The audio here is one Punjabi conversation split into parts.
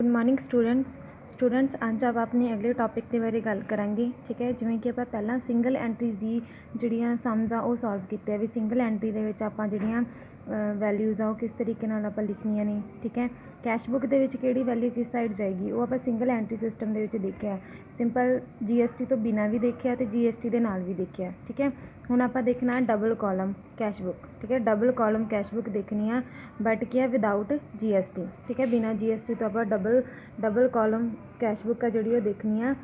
गुड मॉर्निंग स्टूडेंट्स ਅੱਜ ਆਪਾਂ ਆਪਣੇ ਅਗਲੇ ਟੌਪਿਕ ਦੇ ਬਾਰੇ ਗੱਲ ਕਰਾਂਗੇ। ਠੀਕ ਹੈ, ਜਿਵੇਂ ਕਿ ਆਪਾਂ ਪਹਿਲਾਂ ਸਿੰਗਲ ਐਂਟਰੀਜ਼ ਦੀ ਜਿਹੜੀਆਂ ਸਮਸ ਆ ਉਹ ਸੋਲਵ ਕੀਤੇ ਆ ਵੀ ਸਿੰਗਲ ਐਂਟਰੀ ਦੇ ਵਿੱਚ ਆਪਾਂ ਜਿਹੜੀਆਂ ਵੈਲਿਊਜ਼ ਆ ਉਹ ਕਿਸ ਤਰੀਕੇ ਨਾਲ ਆਪਾਂ ਲਿਖਣੀਆਂ ਨੇ। ਠੀਕ ਹੈ, ਕੈਸ਼ ਬੁੱਕ ਦੇ ਵਿੱਚ ਕਿਹੜੀ ਵੈਲਿਊ ਕਿਸ ਸਾਈਡ ਜਾਏਗੀ ਉਹ ਆਪਾਂ ਸਿੰਗਲ ਐਂਟਰੀ ਸਿਸਟਮ ਦੇ ਵਿੱਚ ਦੇਖਿਆ। ਸਿੰਪਲ GST ਤੋਂ ਬਿਨਾਂ ਵੀ ਦੇਖਿਆ ਅਤੇ GST ਦੇ ਨਾਲ ਵੀ ਦੇਖਿਆ। ਠੀਕ ਹੈ, ਹੁਣ ਆਪਾਂ ਦੇਖਣਾ ਡਬਲ ਕਾਲਮ ਕੈਸ਼ ਬੁੱਕ। ਠੀਕ ਹੈ, ਡਬਲ ਕਾਲਮ ਕੈਸ਼ ਬੁੱਕ ਦੇਖਣੀ ਆ ਬਟ ਕੀ ਆ ਵਿਦਾਊਟ GST। ਠੀਕ ਹੈ, ਬਿਨਾਂ GST ਤੋਂ ਆਪਾਂ ਡਬਲ ਕਾਲਮ ਕੈਸ਼ ਬੁੱਕ ਆ ਜਿਹੜੀ ਉਹ ਦੇਖਣੀ ਆ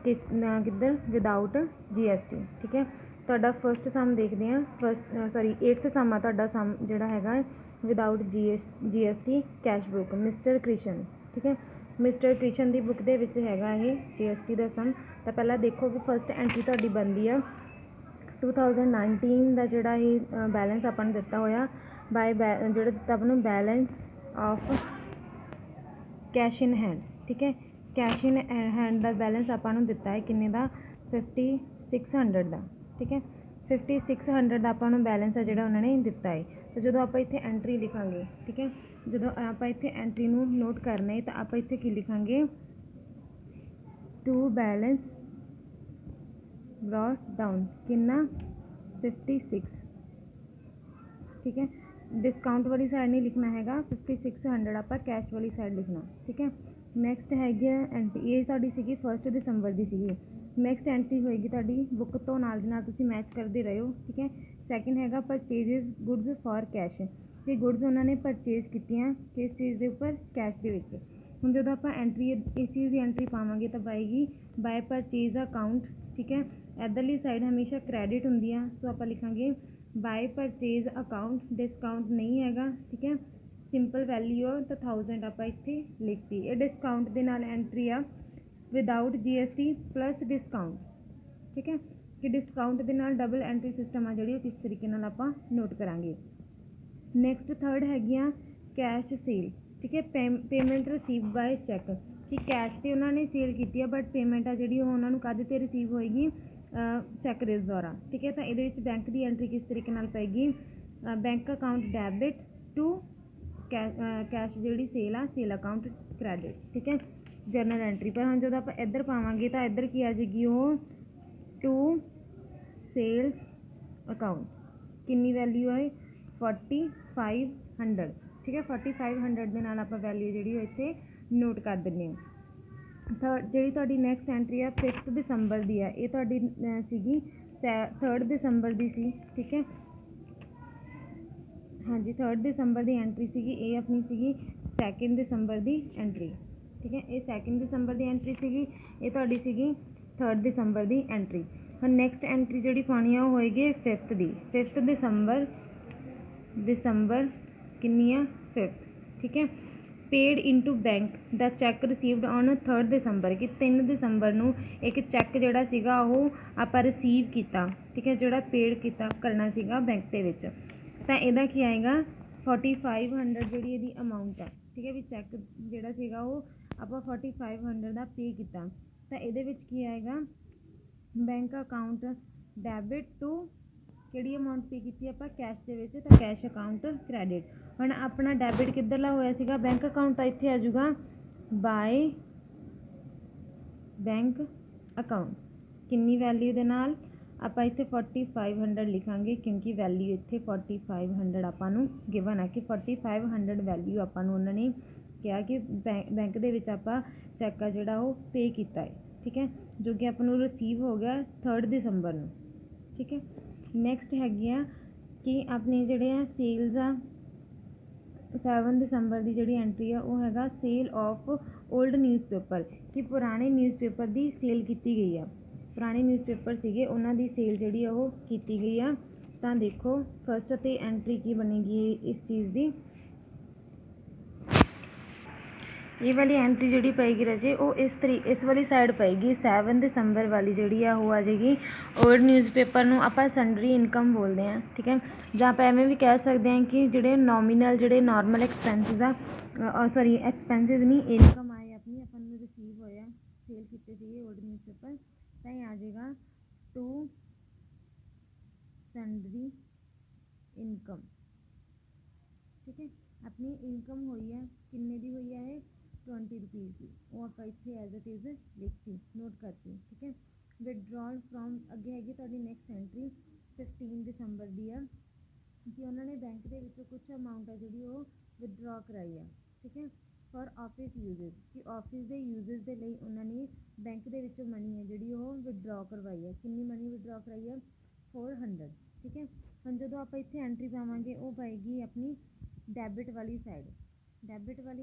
ਕਿੱਧਰ ਵਿਦਾਊਟ GST। ਠੀਕ ਹੈ, ਤੁਹਾਡਾ ਫਸਟ ਸਮ ਦੇਖਦੇ ਹਾਂ। 8th ਸਮ ਆ ਤੁਹਾਡਾ ਸਮ ਜਿਹੜਾ ਹੈਗਾ without GST cash book mister Krishan. ਠੀਕ ਹੈ, ਮਿਸਟਰ ਕ੍ਰਿਸ਼ਨ ਦੀ ਬੁੱਕ ਦੇ ਵਿੱਚ ਹੈਗਾ ਇਹ GST ਦਾ ਸਮ। ਤਾਂ ਪਹਿਲਾਂ ਦੇਖੋ ਵੀ ਫਸਟ ਐਂਟਰੀ ਤੁਹਾਡੀ ਬਣਦੀ ਆ 2019 ਦਾ ਜਿਹੜਾ ਇਹ ਬੈਲੈਂਸ ਆਪਾਂ ਨੂੰ ਦਿੱਤਾ ਹੋਇਆ ਜਿਹੜਾ ਦਿੱਤਾ ਆਪਾਂ ਨੂੰ balance of cash in hand. ਠੀਕ ਹੈ, ਕੈਸ਼ ਇਨ ਹੈਂਡ ਦਾ ਬੈਲੈਂਸ ਆਪਾਂ ਨੂੰ ਦਿੱਤਾ ਹੈ ਕਿੰਨੇ ਦਾ 5600 ਦਾ। ਠੀਕ ਹੈ, 5600 ਦਾ ਆਪਾਂ ਨੂੰ ਬੈਲੈਂਸ ਆ ਜਿਹੜਾ ਉਹਨਾਂ ਨੇ ਦਿੱਤਾ ਹੈ। ਅਤੇ ਜਦੋਂ ਆਪਾਂ ਇੱਥੇ ਐਂਟਰੀ ਲਿਖਾਂਗੇ, ਠੀਕ ਹੈ, ਜਦੋਂ ਆਪਾਂ ਇੱਥੇ ਐਂਟਰੀ ਨੂੰ ਨੋਟ ਕਰਨਾ ਹੈ ਤਾਂ ਆਪਾਂ ਇੱਥੇ ਕੀ ਲਿਖਾਂਗੇ ਟੂ ਬੈਲੈਂਸ ਬ੍ਰੌਟ ਡਾਊਨ ਕਿੰਨਾ 56। ਠੀਕ ਹੈ, ਡਿਸਕਾਊਂਟ ਵਾਲੀ ਸਾਈਡ ਨਹੀਂ ਲਿਖਣਾ ਹੈਗਾ 5600 ਆਪਾਂ ਕੈਸ਼ ਵਾਲੀ ਸਾਈਡ ਲਿਖਣਾ। ਠੀਕ ਹੈ, ਨੈਕਸਟ ਹੈਗੀ ਆ ਐਂਟਰੀ ਇਹ ਸਾਡੀ ਸੀਗੀ 1 ਦਸੰਬਰ ਦੀ ਸੀਗੀ। ਨੈਕਸਟ ਐਂਟਰੀ ਹੋਏਗੀ ਤੁਹਾਡੀ ਬੁੱਕ ਤੋਂ ਨਾਲ ਦੀ ਨਾਲ ਤੁਸੀਂ ਮੈਚ ਕਰਦੇ ਰਹੋ। ਠੀਕ ਹੈ, ਸੈਕਿੰਡ ਹੈਗਾ ਪਰਚੇਜ਼ਿਸ ਗੁੱਡਸ ਫॉर ਕੈਸ਼ ਕਿ ਗੁੱਡਸ ਉਹਨਾਂ ਨੇ ਪਰਚੇਜ਼ ਕੀਤੀਆਂ ਕਿਸ ਚੀਜ਼ ਦੇ ਉੱਪਰ ਕੈਸ਼ ਦੇ ਵਿੱਚ। ਹੁਣ ਜਦੋਂ ਆਪਾਂ ਐਂਟਰੀ ਇਸ ਚੀਜ਼ ਦੀ ਐਂਟਰੀ ਪਾਵਾਂਗੇ ਤਾਂ ਪਾਏਗੀ ਬਾਏ ਪਰਚੇਜ਼ ਅਕਾਊਂਟ। ਠੀਕ ਹੈ, ਇੱਧਰਲੀ ਸਾਈਡ ਹਮੇਸ਼ਾ ਕ੍ਰੈਡਿਟ ਹੁੰਦੀ ਆ ਸੋ ਆਪਾਂ ਲਿਖਾਂਗੇ ਬਾਏ ਪਰਚੇਜ਼ ਅਕਾਊਂਟ ਡਿਸਕਾਊਂਟ ਨਹੀਂ ਹੈਗਾ। ਠੀਕ ਹੈ, ਸਿੰਪਲ ਵੈਲਿਊ ਤਾਂ 1000 ਆਪਾਂ ਇੱਥੇ ਲਿਖਤੀ। ਇਹ ਡਿਸਕਾਊਂਟ ਦੇ ਨਾਲ ਐਂਟਰੀ ਆ ਵਿਦਾਊਟ GST ਪਲੱਸ ਡਿਸਕਾਊਂਟ। ਠੀਕ ਹੈ, ਕਿ ਡਿਸਕਾਊਂਟ ਦੇ ਨਾਲ ਡਬਲ ਐਂਟਰੀ ਸਿਸਟਮ ਆ ਜਿਹੜੀ ਉਹ ਕਿਸ ਤਰੀਕੇ ਨਾਲ ਆਪਾਂ ਨੋਟ ਕਰਾਂਗੇ। ਨੈਕਸਟ ਥਰਡ ਹੈਗੀਆਂ ਕੈਸ਼ ਸੇਲ। ਠੀਕ ਹੈ, ਪੇਮੈਂਟ ਰਿਸੀਵ ਬਾਏ ਚੈੱਕ ਕਿ ਕੈਸ਼ 'ਤੇ ਉਹਨਾਂ ਨੇ ਸੇਲ ਕੀਤੀ ਆ ਬਟ ਪੇਮੈਂਟ ਆ ਜਿਹੜੀ ਉਹ ਉਹਨਾਂ ਨੂੰ ਕਾਹਦੇ 'ਤੇ ਰਿਸੀਵ ਹੋਏਗੀ ਚੈੱਕ ਦੇ ਦੁਆਰਾ। ਠੀਕ ਹੈ, ਤਾਂ ਇਹਦੇ ਵਿੱਚ ਬੈਂਕ ਦੀ ਐਂਟਰੀ ਕਿਸ ਤਰੀਕੇ ਨਾਲ ਪਏਗੀ bank account debit to cash ਜਿਹੜੀ ਸੇਲ ਆ ਸੇਲ ਅਕਾਊਂਟ ਕ੍ਰੈਡਿਟ। ਠੀਕ ਹੈ, ਜਰਨਲ ਐਂਟਰੀ ਪਰ ਹੁਣ ਜਦੋਂ ਆਪਾਂ ਇੱਧਰ ਪਾਵਾਂਗੇ ਤਾਂ ਇੱਧਰ ਕੀ ਆ ਜਾਏਗੀ ਉਹ ਟੂ ਸੇਲਸ ਅਕਾਊਂਟ ਕਿੰਨੀ ਵੈਲਿਊ ਹੈ 4500। ਠੀਕ ਹੈ, 4500 ਦੇ ਨਾਲ ਆਪਾਂ ਵੈਲਿਊ ਜਿਹੜੀ ਉਹ ਇੱਥੇ ਨੋਟ ਕਰ ਦਿੰਦੇ ਹਾਂ। ਜਿਹੜੀ ਤੁਹਾਡੀ ਨੈਕਸਟ ਐਂਟਰੀ ਆ 5 ਦਸੰਬਰ ਦੀ ਆ ਇਹ ਤੁਹਾਡੀ ਸੀਗੀ 3 ਦਸੰਬਰ ਦੀ ਸੀ। ਠੀਕ ਹੈ, ਹਾਂਜੀ 3 ਦਸੰਬਰ ਦੀ ਐਂਟਰੀ ਸੀਗੀ। ਇਹ ਆਪਣੀ ਸੀਗੀ 2 ਦਸੰਬਰ ਦੀ ਐਂਟਰੀ। ਠੀਕ ਹੈ, ਇਹ 2 ਦਸੰਬਰ ਦੀ ਐਂਟਰੀ ਸੀਗੀ, ਇਹ ਤੁਹਾਡੀ ਸੀਗੀ 3 ਦਸੰਬਰ ਦੀ ਐਂਟਰੀ। ਹੁਣ ਨੈਕਸਟ ਐਂਟਰੀ ਜਿਹੜੀ ਪਾਉਣੀ ਆ ਉਹ ਹੋਏਗੀ 5th ਦੀ 5 ਦਸੰਬਰ ਕਿੰਨੀ ਆ 5th। ਠੀਕ ਹੈ, paid into bank the check received on 3 ਦਸੰਬਰ ਕਿ 3 ਦਸੰਬਰ ਨੂੰ ਇੱਕ ਚੈੱਕ ਜਿਹੜਾ ਸੀਗਾ ਉਹ ਆਪਾਂ ਰਿਸੀਵ ਕੀਤਾ। ਠੀਕ ਹੈ, ਜਿਹੜਾ ਪੇਡ ਕੀਤਾ ਕਰਨਾ ਸੀਗਾ ਬੈਂਕ ਦੇ ਵਿੱਚ ਤਾਂ ਇਹਦਾ ਕੀ ਆਏਗਾ 4500 ਜਿਹੜੀ ਇਹਦੀ ਅਮਾਊਂਟ ਆ। ਠੀਕ ਹੈ, ਵੀ ਚੈੱਕ ਜਿਹੜਾ ਸੀਗਾ ਉਹ ਆਪਾਂ 4500 ਦਾ ਪੇ ਕੀਤਾ ਤਾਂ ਇਹਦੇ ਵਿੱਚ ਕੀ ਆਏਗਾ ਬੈਂਕ ਅਕਾਊਂਟ ਡੈਬਿਟ ਟੂ ਕਿਹੜੀ ਅਮਾਊਂਟ ਪੇ ਕੀਤੀ ਆਪਾਂ ਕੈਸ਼ ਦੇ ਵਿੱਚ ਤਾਂ ਕੈਸ਼ ਅਕਾਊਂਟ ਕ੍ਰੈਡਿਟ। ਹੁਣ ਆਪਣਾ ਡੈਬਿਟ ਕਿੱਧਰਲਾ ਹੋਇਆ ਸੀਗਾ ਬੈਂਕ ਅਕਾਊਂਟ ਤਾਂ ਇੱਥੇ ਆ ਜਾਊਗਾ ਬਾਏ ਬੈਂਕ ਅਕਾਊਂਟ ਕਿੰਨੀ ਵੈਲਿਊ ਦੇ ਨਾਲ ਆਪਾਂ ਇੱਥੇ 4500 ਲਿਖਾਂਗੇ ਕਿਉਂਕਿ ਵੈਲਿਊ ਇੱਥੇ 4500 ਆਪਾਂ ਨੂੰ ਗਿਵਨ ਆ ਕਿ 4500 ਵੈਲਿਊ ਆਪਾਂ ਨੂੰ ਉਹਨਾਂ ਨੇ ਕਿਹਾ ਕਿ ਬੈਂਕ ਦੇ ਵਿੱਚ ਆਪਾਂ ਚੈੱਕ ਆ ਜਿਹੜਾ ਉਹ ਪੇ ਕੀਤਾ ਹੈ। ਠੀਕ ਹੈ, ਜੋ ਕਿ ਆਪਾਂ ਨੂੰ ਰਿਸੀਵ ਹੋ ਗਿਆ 3 ਦਸੰਬਰ ਨੂੰ। ਠੀਕ ਹੈ, ਨੈਕਸਟ ਹੈਗੀ ਆ ਕਿ ਆਪਣੇ ਜਿਹੜੇ ਆ ਸੇਲਸ ਆ 7 ਦਸੰਬਰ ਦੀ ਜਿਹੜੀ ਐਂਟਰੀ ਆ ਉਹ ਹੈਗਾ ਸੇਲ ਆਫ ਓਲਡ ਨਿਊਜ਼ਪੇਪਰ ਕਿ ਪੁਰਾਣੇ ਨਿਊਜ਼ਪੇਪਰ ਦੀ ਸੇਲ ਕੀਤੀ ਗਈ ਆ। ਪੁਰਾਣੇ ਨਿਊਜ਼ਪੇਪਰ ਸੀਗੇ ਉਹਨਾਂ ਦੀ ਸੇਲ ਜਿਹੜੀ ਆ ਉਹ ਕੀਤੀ ਗਈ ਆ। ਤਾਂ ਦੇਖੋ ਫਸਟ ਅਤੇ ਐਂਟਰੀ ਕੀ ਬਣੇਗੀ ਇਸ ਚੀਜ਼ ਦੀ। ਇਹ ਵਾਲੀ ਐਂਟਰੀ ਜਿਹੜੀ ਪਏਗੀ ਰਾਜੇ ਉਹ ਇਸ ਵਾਲੀ ਸਾਈਡ ਪਏਗੀ 7 ਦਸੰਬਰ ਵਾਲੀ ਜਿਹੜੀ ਆ ਉਹ ਆ ਜਾਏਗੀ ਓਲਡ ਨਿਊਜ਼ਪੇਪਰ ਨੂੰ ਆਪਾਂ ਸੰਡਰੀ ਇਨਕਮ ਬੋਲਦੇ ਹਾਂ। ਠੀਕ ਹੈ, ਜਾਂ ਆਪਾਂ ਐਵੇਂ ਵੀ ਕਹਿ ਸਕਦੇ ਹਾਂ ਕਿ ਜਿਹੜੇ ਨੋਮੀਨਲ ਜਿਹੜੇ ਨੋਰਮਲ ਐਕਸਪੈਂਸਿਸ ਆ ਐਕਸਪੈਂਸਿਸ ਨਹੀਂ ਇਨਕਮ ਆਏ ਆਪਣੀ ਆਪਾਂ ਨੂੰ ਰਿਸੀਵ ਹੋਇਆ ਸੇਲ ਕੀਤੇ ਸੀਗੇ ਓਲਡ ਨਿਊਜ਼ਪੇਪਰ ਤਾਂ ਇਹ ਆ ਜਾਏਗਾ ਟੂ ਸੰਡਰੀ ਇਨਕਮ। ਠੀਕ ਹੈ, ਆਪਣੀ ਇਨਕਮ ਹੋਈ ਹੈ ਕਿੰਨੇ ਦੀ ਹੋਈ ਹੈ ਇਹ 20 रुपीज़ की वो आप इतने एज इट इज़ लिखती नोट करती ठीक है। विदड्रॉल फ्रॉम अगे हैगी ਤੁਹਾਡੀ ਨੈਕਸਟ ਐਂਟਰੀ 15 ਦਸੰਬਰ ਦੀ ਆ ਕਿ ਉਹਨਾਂ ਨੇ ਬੈਂਕ ਦੇ ਵਿੱਚੋਂ ਕੁਛ ਅਮਾਊਂਟ ਹੈ ਜਿਹੜੀ ਉਹ ਵਿਦਡਰਾ ਕਰਾਈ ਆ ਠੀਕ ਹੈ ਫॉर ਆਫਿਸ ਯੂਜ਼ਸ ਕਿ ਆਫਿਸ ਦੇ ਯੂਜ਼ਸ ਦੇ ਲਈ ਉਹਨਾਂ ਨੇ ਬੈਂਕ ਦੇ ਵਿੱਚੋਂ ਮਨੀ ਹੈ ਜਿਹੜੀ ਉਹ ਵਿਦਡਰਾ ਕਰਵਾਈ ਹੈ। ਕਿੰਨੀ ਮਨੀ ਵਿਦਡਰਾ ਕਰਾਈ ਹੈ 400 ਠੀਕ ਹੈ। ਹੁਣ ਜਦੋਂ ਆਪਾਂ ਇੱਥੇ ਐਂਟਰੀ ਪਾਵਾਂਗੇ ਉਹ ਪਏਗੀ ਆਪਣੀ ਡੈਬਿਟ ਵਾਲੀ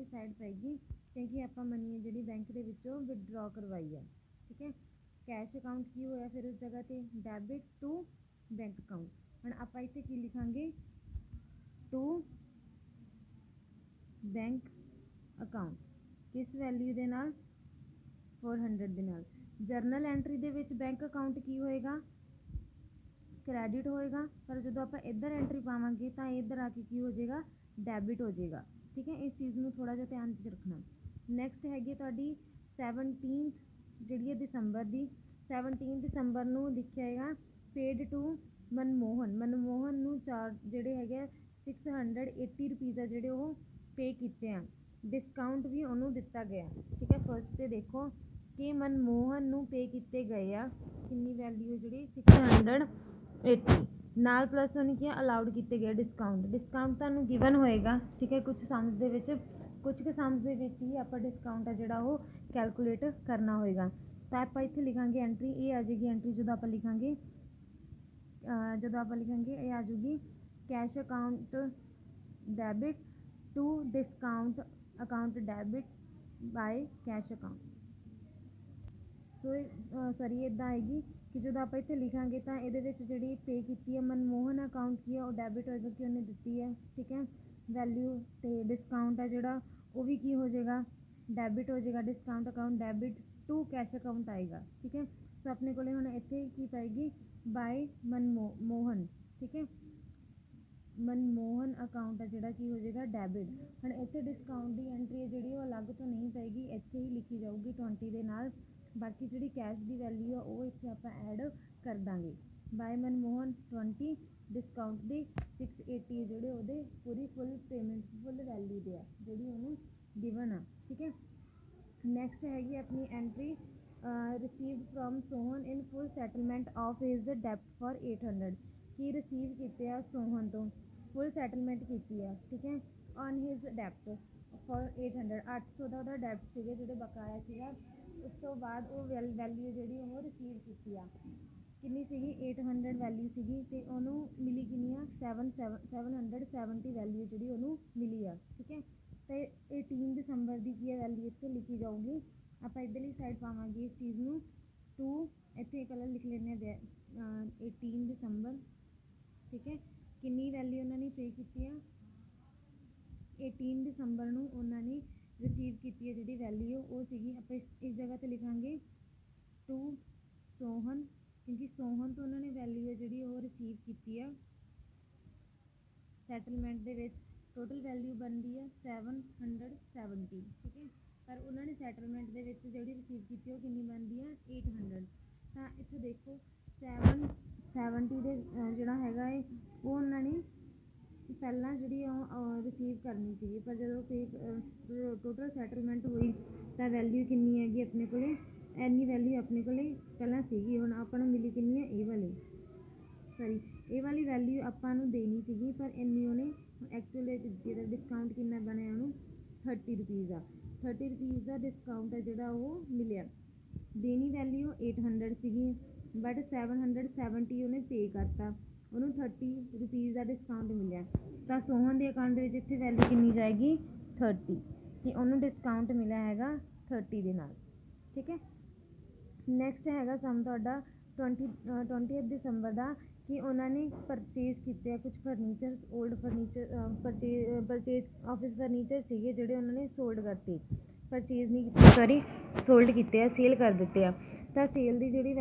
ਸਾਈਡ ਪਏਗੀ ਕਿਉਂਕਿ ਆਪਾਂ ਮਨੀ ਜਿਹੜੀ ਬੈਂਕ ਦੇ ਵਿੱਚੋਂ ਵਿਦਡਰਾ ਕਰਵਾਈ ਹੈ ਠੀਕ ਹੈ। ਕੈਸ਼ ਅਕਾਊਂਟ ਕੀ ਹੋਇਆ ਫਿਰ ਉਸ ਜਗ੍ਹਾ 'ਤੇ ਡੈਬਿਟ ਟੂ ਬੈਂਕ ਅਕਾਊਂਟ। ਹੁਣ ਆਪਾਂ ਇੱਥੇ ਕੀ ਲਿਖਾਂਗੇ ਟੂ ਬੈਂਕ ਅਕਾਊਂਟ ਕਿਸ ਵੈਲਿਊ ਦੇ ਨਾਲ 400 ਦੇ ਨਾਲ। ਜਰਨਲ ਐਂਟਰੀ ਦੇ ਵਿੱਚ ਬੈਂਕ ਅਕਾਊਂਟ ਕੀ ਹੋਏਗਾ ਕ੍ਰੈਡਿਟ ਹੋਏਗਾ ਪਰ ਜਦੋਂ ਆਪਾਂ ਇੱਧਰ ਐਂਟਰੀ ਪਾਵਾਂਗੇ ਤਾਂ ਇੱਧਰ ਆ ਕੇ ਕੀ ਹੋ ਜਾਏਗਾ ਡੈਬਿਟ ਹੋ ਜਾਏਗਾ ਠੀਕ ਹੈ। ਇਸ ਚੀਜ਼ ਨੂੰ ਥੋੜ੍ਹਾ ਜਿਹਾ ਧਿਆਨ 'ਚ ਰੱਖਣਾ। ਨੈਕਸਟ ਹੈਗੀ ਤੁਹਾਡੀ 17 ਜਿਹੜੀ ਹੈ ਦਸੰਬਰ ਦੀ 17 ਦਸੰਬਰ ਨੂੰ ਲਿਖਿਆ ਹੈਗਾ ਪੇਡ ਟੂ ਮਨਮੋਹਨ ਨੂੰ ਜਿਹੜੇ ਹੈਗੇ 680 ਰੁਪੀਜ਼ ਆ ਜਿਹੜੇ ਉਹ ਪੇ ਕੀਤੇ ਆ। ਡਿਸਕਾਊਂਟ ਵੀ ਉਹਨੂੰ ਦਿੱਤਾ ਗਿਆ ਠੀਕ ਹੈ। ਫਸਟ 'ਤੇ ਦੇਖੋ ਕਿ ਮਨਮੋਹਨ ਨੂੰ ਪੇ ਕੀਤੇ ਗਏ ਆ ਕਿੰਨੀ ਵੈਲਿਊ ਜਿਹੜੀ 680 ਨਾਲ ਪਲੱਸ ਉਹਨੇ ਕੀ ਅਲਾਉਡ ਕੀਤੇ ਗਏ ਡਿਸਕਾਊਂਟ ਤੁਹਾਨੂੰ ਗਿਵਨ ਹੋਏਗਾ ਠੀਕ ਹੈ। ਕੁਝ ਸਮਸ ਦੇ ਵਿੱਚ ਹੀ ਆਪਾਂ ਡਿਸਕਾਊਂਟ ਆ ਜਿਹੜਾ ਉਹ ਕੈਲਕੂਲੇਟ ਕਰਨਾ ਹੋਏਗਾ। ਤਾਂ ਆਪਾਂ ਇੱਥੇ ਲਿਖਾਂਗੇ ਐਂਟਰੀ ਇਹ ਆ ਜਾਏਗੀ ਐਂਟਰੀ ਜਦੋਂ ਆਪਾਂ ਲਿਖਾਂਗੇ ਇਹ ਆ ਜਾਊਗੀ cash account debit to discount account debit by cash account. Sorry ਇੱਦਾਂ ਆਏਗੀ ਕਿ ਜਦੋਂ ਆਪਾਂ ਇੱਥੇ ਲਿਖਾਂਗੇ ਤਾਂ ਇਹਦੇ ਵਿੱਚ ਜਿਹੜੀ ਪੇ ਕੀਤੀ ਹੈ ਮਨਮੋਹਨ ਅਕਾਊਂਟ ਕੀ ਹੈ ਉਹ ਡੈਬਿਟ ਹੋਏਗਾ ਕਿ ਉਹਨੇ ਦਿੱਤੀ ਹੈ ਠੀਕ ਹੈ ਵੈਲਿਊ। ਅਤੇ ਡਿਸਕਾਊਂਟ ਹੈ ਜਿਹੜਾ ਉਹ ਵੀ ਕੀ ਹੋ ਜਾਏਗਾ ਡੈਬਿਟ ਹੋ ਜਾਏਗਾ discount account debit to cash account ਆਏਗਾ ਠੀਕ ਹੈ। ਸੋ ਆਪਣੇ ਕੋਲ ਹੁਣ ਇੱਥੇ ਕੀ ਪਾਏਗੀ ਬਾਏ ਮਨਮੋਹਨ ਠੀਕ ਹੈ। ਮਨਮੋਹਨ ਅਕਾਊਂਟ ਹੈ ਜਿਹੜਾ ਕੀ ਹੋ ਜਾਏਗਾ ਡੈਬਿਟ। ਹੁਣ ਇੱਥੇ ਡਿਸਕਾਊਂਟ ਦੀ ਐਂਟਰੀ ਹੈ ਜਿਹੜੀ ਉਹ ਅਲੱਗ ਤੋਂ ਨਹੀਂ ਪਏਗੀ ਇੱਥੇ ਹੀ ਲਿਖੀ ਜਾਊਗੀ 20 ਦੇ ਨਾਲ। ਬਾਕੀ ਜਿਹੜੀ ਕੈਸ਼ ਦੀ ਵੈਲਿਊ ਆ ਉਹ ਇੱਥੇ ਆਪਾਂ ਐਡ ਕਰ ਦਾਂਗੇ ਬਾਏ ਮਨਮੋਹਨ 20 ਡਿਸਕਾਊਂਟ ਦੀ 680 ਜਿਹੜੇ ਉਹਦੇ ਪੂਰੀ ਫੁੱਲ ਪੇਮੈਂਟ ਫੁੱਲ ਵੈਲਿਊ ਦੇ ਆ ਜਿਹੜੀ ਉਹਨੂੰ ਗਿਵਨ ਆ ਠੀਕ ਹੈ। ਨੈਕਸਟ ਹੈਗੀ ਆਪਣੀ entry received from Sohan in full settlement of his ਡੈਬਟ ਫॉर 800 ਕੀ ਰਿਸੀਵ ਕੀਤੇ ਆ ਸੋਹਨ ਤੋਂ ਫੁੱਲ ਸੈਟਲਮੈਂਟ ਕੀਤੀ ਆ ਠੀਕ ਹੈ ਔਨ ਹਿਜ਼ ਡੈਬਟ ਫॉर 800 800 ਦਾ ਉਹਦਾ ਡੈਬਟ ਸੀਗੇ ਜਿਹੜੇ ਬਕਾਇਆ ਸੀਗਾ ਉਸ ਤੋਂ ਬਾਅਦ ਉਹ ਵੈਲਿਊ ਜਿਹੜੀ ਉਹ ਰਿਸੀਵ ਕੀਤੀ ਆ ਕਿੰਨੀ ਸੀਗੀ 800 ਵੈਲਿਊ ਸੀਗੀ ਅਤੇ ਉਹਨੂੰ ਮਿਲੀ ਕਿੰਨੀ ਆ 770 ਵੈਲਿਊ ਜਿਹੜੀ ਉਹਨੂੰ ਮਿਲੀ ਆ ਠੀਕ ਹੈ। ਅਤੇ 18 ਦਸੰਬਰ ਦੀ ਕੀ ਵੈਲਿਊ ਇੱਥੇ ਲਿਖੀ ਜਾਊਗੀ ਆਪਾਂ ਇੱਧਰਲੀ ਸਾਈਡ ਪਾਵਾਂਗੇ ਇਸ ਚੀਜ਼ ਨੂੰ ਟੂ ਇੱਥੇ ਕਲਰ ਲਿਖ ਲੈਂਦੇ ਹਾਂ 18 ਦਸੰਬਰ ਠੀਕ ਹੈ। ਕਿੰਨੀ ਵੈਲਿਊ ਉਹਨਾਂ ਨੇ ਪੇ ਕੀਤੀ ਆ 18 ਦਸੰਬਰ ਨੂੰ ਉਹਨਾਂ ਨੇ ਰਿਸੀਵ ਕੀਤੀ ਹੈ ਜਿਹੜੀ ਵੈਲਿਊ ਉਹ ਸੀਗੀ ਆਪਾਂ ਇਸ ਜਗ੍ਹਾ 'ਤੇ ਲਿਖਾਂਗੇ ਟੂ ਸੋਹਨ ਕਿਉਂਕਿ ਸੋਹਨ ਤੋਂ ਉਹਨਾਂ ਨੇ ਵੈਲਿਊ ਹੈ ਜਿਹੜੀ ਉਹ ਰਿਸੀਵ ਕੀਤੀ ਆ ਸੈਟਲਮੈਂਟ ਦੇ ਵਿੱਚ ਟੋਟਲ ਵੈਲਿਊ ਬਣਦੀ ਹੈ 770 ਠੀਕ ਹੈ। ਪਰ ਉਹਨਾਂ ਨੇ ਸੈਟਲਮੈਂਟ ਦੇ ਵਿੱਚ ਜਿਹੜੀ ਰਿਸੀਵ ਕੀਤੀ ਉਹ ਕਿੰਨੀ ਬਣਦੀ ਹੈ 800। ਤਾਂ ਇੱਥੇ ਦੇਖੋ 770 ਦੇ ਜਿਹੜਾ ਹੈਗਾ ਹੈ ਉਹ ਉਹਨਾਂ ਨੇ ਪਹਿਲਾਂ ਜਿਹੜੀ ਉਹ ਰਿਸੀਵ ਕਰਨੀ ਸੀਗੀ ਪਰ ਜਦੋਂ ਟੋਟਲ ਸੈਟਲਮੈਂਟ ਹੋਈ ਤਾਂ ਵੈਲਿਊ ਕਿੰਨੀ ਹੈਗੀ ਆਪਣੇ ਕੋਲ ਇੰਨੀ ਵੈਲਿਊ ਆਪਣੇ ਕੋਲ ਪਹਿਲਾਂ ਸੀਗੀ ਹੁਣ ਆਪਾਂ ਨੂੰ ਮਿਲੀ ਕਿੰਨੀ ਹੈ ਇਹ ਵਾਲੀ ਵੈਲਿਊ ਆਪਾਂ ਨੂੰ ਦੇਣੀ ਸੀਗੀ ਪਰ ਇੰਨੀ ਉਹਨੇ ਐਕਚੁਅਲ ਜਿਹਦਾ ਡਿਸਕਾਊਂਟ ਕਿੰਨਾ ਬਣਿਆ ਉਹਨੂੰ 30 ਰੁਪੀਜ਼ ਆ 30 ਰੁਪੀਜ਼ ਦਾ ਡਿਸਕਾਊਂਟ ਹੈ ਜਿਹੜਾ ਉਹ ਮਿਲਿਆ। ਦੇਣੀ ਵੈਲਿਊ 800 ਸੀਗੀ ਬਟ 770 ਉਹਨੇ ਪੇ ਕਰਤਾ ਉਹਨੂੰ 30 ਰੁਪੀਜ਼ ਦਾ ਡਿਸਕਾਊਂਟ ਮਿਲਿਆ ਤਾਂ ਸੋਹਨ ਦੇ ਅਕਾਊਂਟ ਦੇ ਵਿੱਚ ਇੱਥੇ ਵੈਲਿਊ ਕਿੰਨੀ ਜਾਏਗੀ 30 ਕਿ ਉਹਨੂੰ ਡਿਸਕਾਊਂਟ ਮਿਲਿਆ ਹੈਗਾ 30 ਦੇ ਨਾਲ ਠੀਕ ਹੈ। ਨੈਕਸਟ ਹੈਗਾ ਸਮ ਤੁਹਾਡਾ 20 ਦਸੰਬਰ ਦਾ ਕਿ ਉਹਨਾਂ ਨੇ ਪਰਚੇਜ਼ ਕੀਤੇ ਆ ਕੁਝ furniture old furniture purchase office furniture ਸੀਗੇ ਜਿਹੜੇ ਉਹਨਾਂ ਨੇ ਸੋਲਡ ਕਰਤੇ ਪਰਚੇਜ਼ ਨਹੀਂ ਕੀਤੇ ਸੌਰੀ ਸੋਲਡ ਕੀਤੇ ਆ ਸੇਲ ਕਰ ਦਿੱਤੇ ਆ। ਤਾਂ ਸੇਲ ਦੀ ਜਿਹੜੀ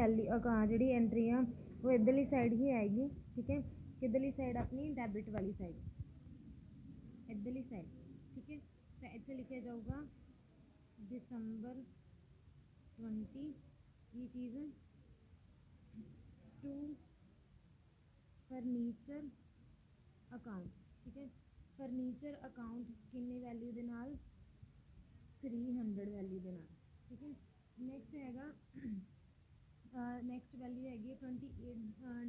ਜਿਹੜੀ ਐਂਟਰੀ ਆ ਉਹ ਇੱਧਰਲੀ ਸਾਈਡ ਹੀ ਆਏਗੀ ਠੀਕ ਹੈ। ਕਿੱਧਰਲੀ ਸਾਈਡ ਆਪਣੀ ਡੈਬਿਟ ਵਾਲੀ ਸਾਈਡ ਇੱਧਰਲੀ ਸਾਈਡ ਠੀਕ ਹੈ। ਤਾਂ ਇੱਥੇ ਲਿਖਿਆ ਜਾਊਗਾ ਦਸੰਬਰ 20 ये चीज़ टू फर्नीचर अकाउंट ठीक है। फर्नीचर अकाउंट किन्नी वैल्यू दे नाल 300 ਵੈਲਿਊ ਦੇ ਨਾਲ, ਠੀਕ ਹੈ। ਨੈਕਸਟ ਹੈਗਾ ਨੈਕਸਟ ਵੈਲਿਊ ਹੈਗੀ 28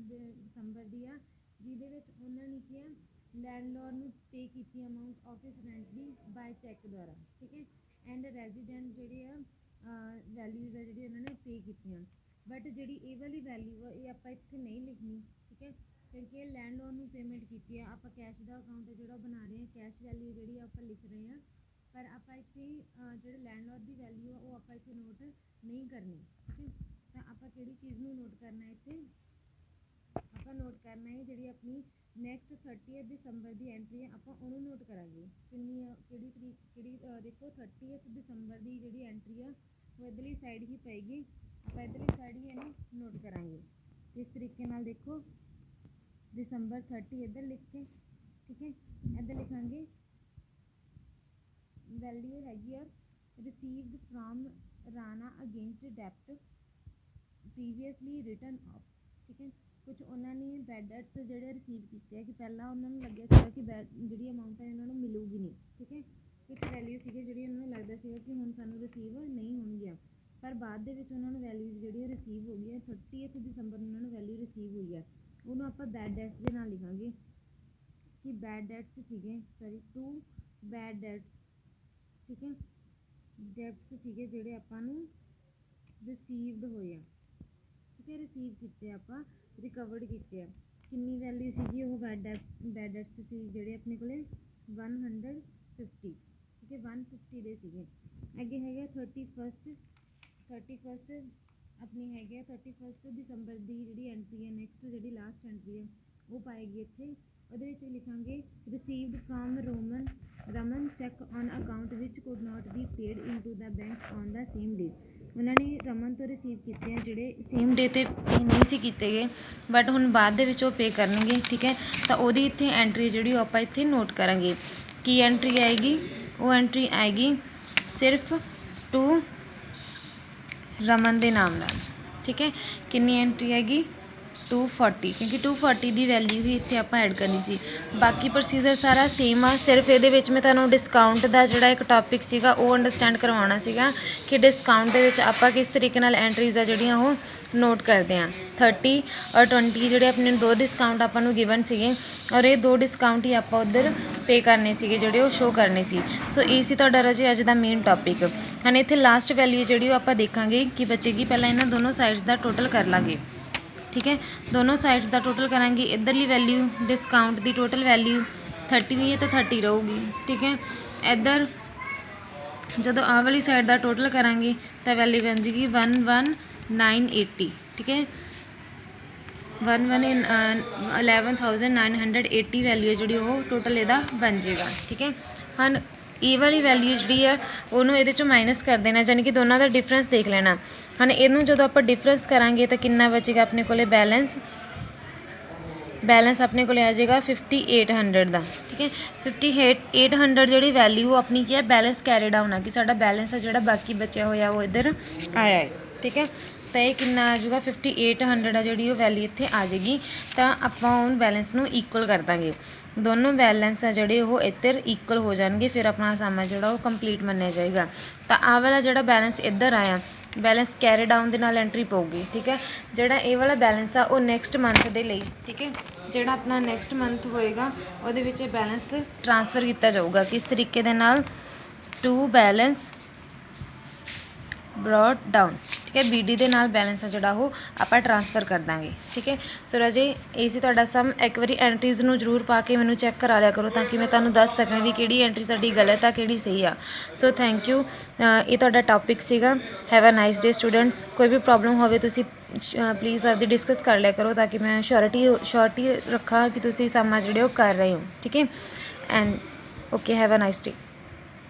ਦਸੰਬਰ ਦੀ ਆ, ਜਿਹਦੇ ਵਿੱਚ ਉਹਨਾਂ ਨੇ ਕੀ ਆ ਲੈਂਡਲੋਰਡ ਨੂੰ ਪੇ ਕੀਤੀ ਅਮਾਊਂਟ ਆਫਿਸ ਰੈਂਟ ਦੀ ਬਾਏ ਚੈੱਕ ਦੁਆਰਾ, ਠੀਕ ਹੈ। ਐਂਡ ਰੈਜ਼ੀਡੈਂਟ ਜਿਹੜੇ ਆ ਵੈਲਿਊਜ਼ ਆ ਜਿਹੜੀ ਉਹਨਾਂ ਨੇ ਪੇ ਕੀਤੀਆਂ, ਬਟ ਜਿਹੜੀ ਇਹ ਵਾਲੀ ਵੈਲਿਊ ਆ ਇਹ ਆਪਾਂ ਇੱਥੇ ਨਹੀਂ ਲਿਖਣੀ, ਠੀਕ ਹੈ, ਕਿਉਂਕਿ ਇਹ ਲੈਂਡਲੋਰਡ ਨੂੰ ਪੇਮੈਂਟ ਕੀਤੀ ਆ। ਆਪਾਂ ਕੈਸ਼ ਦਾ ਅਕਾਊਂਟ ਜਿਹੜਾ ਬਣਾ ਰਹੇ ਹਾਂ, ਕੈਸ਼ ਵੈਲਿਊ ਜਿਹੜੀ ਆਪਾਂ ਲਿਖ ਰਹੇ ਹਾਂ, ਪਰ ਆਪਾਂ ਇੱਥੇ ਜਿਹੜੇ ਲੈਂਡਲੋਰਡ ਦੀ ਵੈਲਿਊ ਆ ਉਹ ਆਪਾਂ ਇੱਥੇ ਨੋਟ ਨਹੀਂ ਕਰਨੀ, ਠੀਕ ਹੈ। ਤਾਂ ਆਪਾਂ ਕਿਹੜੀ ਚੀਜ਼ ਨੂੰ ਨੋਟ ਕਰਨਾ ਇੱਥੇ, ਆਪਾਂ ਨੋਟ ਕਰਨਾ ਹੈ ਜਿਹੜੀ ਆਪਣੀ ਨੈਕਸਟ 30 ਦਸੰਬਰ ਦੀ ਐਂਟਰੀ ਹੈ, ਆਪਾਂ ਉਹਨੂੰ ਨੋਟ ਕਰਾਂਗੇ। ਕਿਹੜੀ ਤਰੀਕ ਦੇਖੋ 30 ਦਸੰਬਰ ਦੀ ਜਿਹੜੀ ਐਂਟਰੀ ਆ ਉਹ ਇੱਧਰਲੀ ਸਾਈਡ ਹੀ ਪਏਗੀ, ਆਪਾਂ ਇੱਧਰਲੀ ਸਾਈਡ ਹੀ ਇਹਨੂੰ ਨੋਟ ਕਰਾਂਗੇ ਇਸ ਤਰੀਕੇ ਨਾਲ। ਦੇਖੋ ਦਸੰਬਰ 30 ਇੱਧਰ ਲਿਖ ਕੇ, ਠੀਕ ਹੈ, ਇੱਧਰ ਲਿਖਾਂਗੇ ਵੈਲਿਊ ਹੈਗੀ ਆ ਰਿਸੀਵਡ ਫਰੋਮ ਰਾਣਾ ਅਗੇਂਸਟ ਡੈਪਟ ਪ੍ਰੀਵੀਅਸਲੀ ਰਿਟਨ ਆਫ, ਠੀਕ ਹੈ। ਕੁਝ ਉਹਨਾਂ ਨੇ ਬੈਡ ਡੈਟਸ ਜਿਹੜੇ ਰਿਸੀਵ ਕੀਤੇ ਆ ਕਿ ਪਹਿਲਾਂ ਉਹਨਾਂ ਨੂੰ ਲੱਗਿਆ ਸੀਗਾ ਕਿ ਜਿਹੜੀ ਅਮਾਊਂਟ ਹੈ ਇਹਨਾਂ ਨੂੰ ਮਿਲੂਗੀ ਨਹੀਂ, ਠੀਕ ਹੈ। ਕੁਝ ਵੈਲਿਊ ਸੀਗੇ ਜਿਹੜੀ ਉਹਨਾਂ ਨੂੰ ਲੱਗਦਾ ਸੀਗਾ ਕਿ ਹੁਣ ਸਾਨੂੰ ਰਿਸੀਵ ਨਹੀਂ ਹੋਣਗੀਆਂ, ਪਰ ਬਾਅਦ ਦੇ ਵਿੱਚ ਉਹਨਾਂ ਨੂੰ ਵੈਲਿਊਜ਼ ਜਿਹੜੀਆਂ ਰਿਸੀਵ ਹੋ ਗਈਆਂ। 30 ਦਸੰਬਰ ਨੂੰ ਉਹਨਾਂ ਨੂੰ ਵੈਲਿਊ ਰਿਸੀਵ ਹੋਈ ਹੈ, ਉਹਨੂੰ ਆਪਾਂ ਬੈਡ ਡੈਟਸ ਦੇ ਨਾਲ ਲਿਖਾਂਗੇ ਕਿ ਬੈਡ ਡੈਟਸ ਸੀਗੇ, ਸੌਰੀ 2 ਬੈਡ ਡੈਟਸ, ਠੀਕ ਹੈ, ਡੈਟਸ ਸੀਗੇ ਜਿਹੜੇ ਆਪਾਂ ਨੂੰ ਰਿਸੀਵਡ ਹੋਏ ਆ, ਠੀਕ ਹੈ, ਰਿਸੀਵ ਕੀਤੇ ਆਪਾਂ, ਰਿਕਵਰਡ ਕੀਤੇ ਆ। ਕਿੰਨੀ ਵੈਲਿਊ ਸੀਗੀ ਉਹ ਬੈਡ ਡੈਟਸ ਸੀ ਜਿਹੜੇ ਆਪਣੇ ਕੋਲੇ 150, ਠੀਕ ਹੈ, 150 ਦੇ ਸੀਗੇ। ਅੱਗੇ ਹੈਗਾ 31 ਆਪਣੀ ਹੈਗੀ 31 ਦਸੰਬਰ ਦੀ ਜਿਹੜੀ ਐਂਟਰੀ ਹੈ, ਨੈਕਸਟ ਜਿਹੜੀ ਲਾਸਟ ਐਂਟਰੀ ਹੈ ਉਹ ਪਾਏਗੀ ਇੱਥੇ। ਉਹਦੇ ਵਿੱਚ ਲਿਖਾਂਗੇ received from Raman check on account which could not be paid into the bank on the same day. ਉਹਨਾਂ ਨੇ ਰਮਨ ਤੋਂ ਰਿਸੀਵ ਕੀਤੇ ਆ ਜਿਹੜੇ ਸੇਮ ਡੇ 'ਤੇ ਪੇ ਨਹੀਂ ਸੀ ਕੀਤੇ ਗਏ, ਬਟ ਹੁਣ ਬਾਅਦ ਦੇ ਵਿੱਚ ਉਹ ਪੇ ਕਰਨਗੇ, ਠੀਕ ਹੈ। ਤਾਂ ਉਹਦੀ ਇੱਥੇ ਐਂਟਰੀ ਜਿਹੜੀ ਉਹ ਆਪਾਂ ਇੱਥੇ ਨੋਟ ਕਰਾਂਗੇ। ਕੀ ਐਂਟਰੀ ਆਏਗੀ, ਉਹ ਐਂਟਰੀ ਆਏਗੀ ਸਿਰਫ ਟੂ ਰਮਨ ਦੇ ਨਾਮ ਨਾਲ, ਠੀਕ ਹੈ। ਕਿੰਨੀ ਐਂਟਰੀ ਆਏਗੀ 240, ਕਿਉਂਕਿ 240 ਦੀ ਵੈਲਿਊ ਹੀ ਇੱਥੇ ਆਪਾਂ ਐਡ ਕਰਨੀ ਸੀ। ਬਾਕੀ ਪ੍ਰੋਸੀਜਰ ਸਾਰਾ ਸੇਮ ਆ, ਸਿਰਫ ਇਹਦੇ ਵਿੱਚ ਮੈਂ ਤੁਹਾਨੂੰ ਡਿਸਕਾਊਂਟ ਦਾ ਜਿਹੜਾ ਇੱਕ ਟੌਪਿਕ ਸੀਗਾ ਉਹ ਅੰਡਰਸਟੈਂਡ ਕਰਵਾਉਣਾ ਸੀਗਾ ਕਿ ਡਿਸਕਾਊਂਟ ਦੇ ਵਿੱਚ ਆਪਾਂ ਕਿਸ ਤਰੀਕੇ ਨਾਲ ਐਂਟਰੀਜ਼ ਆ ਜਿਹੜੀਆਂ ਉਹ ਨੋਟ ਕਰਦੇ ਹਾਂ। 30 ਔਰ 20 ਜਿਹੜੇ ਆਪਣੇ ਦੋ ਡਿਸਕਾਊਂਟ ਆਪਾਂ ਨੂੰ ਗਿਵਨ ਸੀਗੇ, ਔਰ ਇਹ ਦੋ ਡਿਸਕਾਊਂਟ ਹੀ ਆਪਾਂ ਉੱਧਰ ਪੇ ਕਰਨੇ ਸੀਗੇ ਜਿਹੜੇ ਉਹ ਸ਼ੋਅ ਕਰਨੇ ਸੀ। ਸੋ ਇਹ ਸੀ ਤੁਹਾਡਾ ਰਾਜੇ ਅੱਜ ਦਾ ਮੇਨ ਟੌਪਿਕ। ਹੁਣ ਇੱਥੇ ਲਾਸਟ ਵੈਲਿਊ ਜਿਹੜੀ ਉਹ ਆਪਾਂ ਦੇਖਾਂਗੇ ਕਿ ਬਚੇਗੀ। ਪਹਿਲਾਂ ਇਹਨਾਂ ਦੋਨੋਂ ਸਾਈਡਸ ਦਾ ਟੋਟਲ ਕਰ ਲਾਂਗੇ, ਠੀਕ ਹੈ। ਦੋਨੋਂ ਸਾਈਡਸ ਦਾ ਟੋਟਲ ਕਰਾਂਗੇ। ਇੱਧਰਲੀ ਵੈਲਿਊ ਡਿਸਕਾਊਂਟ ਦੀ ਟੋਟਲ ਵੈਲਿਊ 30 ਵੀ ਹੈ ਤਾਂ 30 ਰਹੂਗੀ, ਠੀਕ ਹੈ। ਇੱਧਰ ਜਦੋਂ ਆਹ ਵਾਲੀ ਸਾਈਡ ਦਾ ਟੋਟਲ ਕਰਾਂਗੇ ਤਾਂ ਵੈਲਿਊ ਬਣ ਜਾਏਗੀ 11980, ਠੀਕ ਹੈ। 11,980 ਵੈਲਿਊ ਹੈ ਜਿਹੜੀ ਉਹ ਟੋਟਲ ਇਹਦਾ ਬਣ ਜਾਏਗਾ, ਠੀਕ ਹੈ। ਹੁਣ ਇਹ ਵਾਲੀ ਵੈਲਿਊ ਜਿਹੜੀ ਆ ਉਹਨੂੰ ਇਹਦੇ 'ਚੋਂ ਮਾਈਨਸ ਕਰ ਦੇਣਾ, ਯਾਨੀ ਕਿ ਦੋਨਾਂ ਦਾ ਡਿਫਰੈਂਸ ਦੇਖ ਲੈਣਾ। ਹੁਣ ਇਹਨੂੰ ਜਦੋਂ ਆਪਾਂ ਡਿਫਰੈਂਸ ਕਰਾਂਗੇ ਤਾਂ ਕਿੰਨਾ ਬਚੇਗਾ ਆਪਣੇ ਕੋਲੇ ਬੈਲੈਂਸ ਆਪਣੇ ਕੋਲੇ ਆ ਜਾਏਗਾ 5800 ਦਾ, ਠੀਕ ਹੈ। 5800 ਜਿਹੜੀ ਵੈਲਿਊ ਆਪਣੀ ਕੀ ਹੈ ਬੈਲੈਂਸ ਕੈਰੀ ਡਾਊਨ ਆ, ਕਿ ਸਾਡਾ ਬੈਲੈਂਸ ਆ ਜਿਹੜਾ ਬਾਕੀ ਬਚਿਆ ਹੋਇਆ ਉਹ ਇੱਧਰ ਆਇਆ ਹੈ, ਠੀਕ ਹੈ। ਤਾਂ ਇਹ ਕਿੰਨਾ ਆ ਜਾਊਗਾ 5800 ਆ ਜਿਹੜੀ ਉਹ ਵੈਲਿਊ ਇੱਥੇ ਆ ਜਾਏਗੀ। ਤਾਂ ਆਪਾਂ ਉਹ ਬੈਲੈਂਸ ਨੂੰ ਇਕੁਅਲ ਕਰ ਦਾਂਗੇ, ਦੋਨੋਂ ਬੈਲੈਂਸ ਆ ਜਿਹੜੇ ਉਹ ਇੱਧਰ ਇਕੁਅਲ ਹੋ ਜਾਣਗੇ, ਫਿਰ ਆਪਣਾ ਸਮ ਆ ਜਿਹੜਾ ਉਹ ਕੰਪਲੀਟ ਮੰਨਿਆ ਜਾਏਗਾ। ਤਾਂ ਆਹ ਵਾਲਾ ਜਿਹੜਾ ਬੈਲੈਂਸ ਇੱਧਰ ਆਇਆ ਬੈਲੈਂਸ ਕੈਰੀ ਡਾਊਨ ਦੇ ਨਾਲ ਐਂਟਰੀ ਪਊਗੀ, ਠੀਕ ਹੈ। ਜਿਹੜਾ ਇਹ ਵਾਲਾ ਬੈਲੈਂਸ ਆ ਉਹ ਨੈਕਸਟ ਮੰਥ ਦੇ ਲਈ, ਠੀਕ ਹੈ, ਜਿਹੜਾ ਆਪਣਾ ਨੈਕਸਟ ਮੰਥ ਹੋਏਗਾ ਉਹਦੇ ਵਿੱਚ ਇਹ ਬੈਲੈਂਸ ਟ੍ਰਾਂਸਫਰ ਕੀਤਾ ਜਾਊਗਾ। ਕਿਸ ਤਰੀਕੇ ਦੇ ਨਾਲ, ਟੂ ਬੈਲੈਂਸ ਬਰੋਟ ਡਾਊਨ, ਠੀਕ ਹੈ। BD ਦੇ ਨਾਲ ਬੈਲੈਂਸ ਆ ਜਿਹੜਾ ਉਹ ਆਪਾਂ ਟ੍ਰਾਂਸਫਰ ਕਰ ਦਾਂਗੇ, ਠੀਕ ਹੈ। ਸੋ ਰਾਜੇ ਇਹ ਸੀ ਤੁਹਾਡਾ ਸਮ। ਇੱਕ ਵਾਰੀ ਐਂਟਰੀਜ਼ ਨੂੰ ਜ਼ਰੂਰ ਪਾ ਕੇ ਮੈਨੂੰ ਚੈੱਕ ਕਰਾ ਲਿਆ ਕਰੋ ਤਾਂ ਕਿ ਮੈਂ ਤੁਹਾਨੂੰ ਦੱਸ ਸਕਾਂ ਵੀ ਕਿਹੜੀ ਐਂਟਰੀ ਤੁਹਾਡੀ ਗਲਤ ਆ ਕਿਹੜੀ ਸਹੀ ਆ। So thank you. ਇਹ ਤੁਹਾਡਾ ਟੌਪਿਕ ਸੀਗਾ। Have a nice day students. ਕੋਈ ਵੀ ਪ੍ਰੋਬਲਮ ਹੋਵੇ ਤੁਸੀਂ ਪਲੀਜ਼ ਆਪਦੀ ਡਿਸਕਸ ਕਰ ਲਿਆ ਕਰੋ ਤਾਂ ਕਿ ਮੈਂ ਸ਼ੋਰਟੀ ਰੱਖਾਂ ਕਿ ਤੁਸੀਂ ਸਮ ਆ ਜਿਹੜੇ ਉਹ ਕਰ ਰਹੇ ਹੋ, ਠੀਕ ਹੈ। And okay, have a nice day.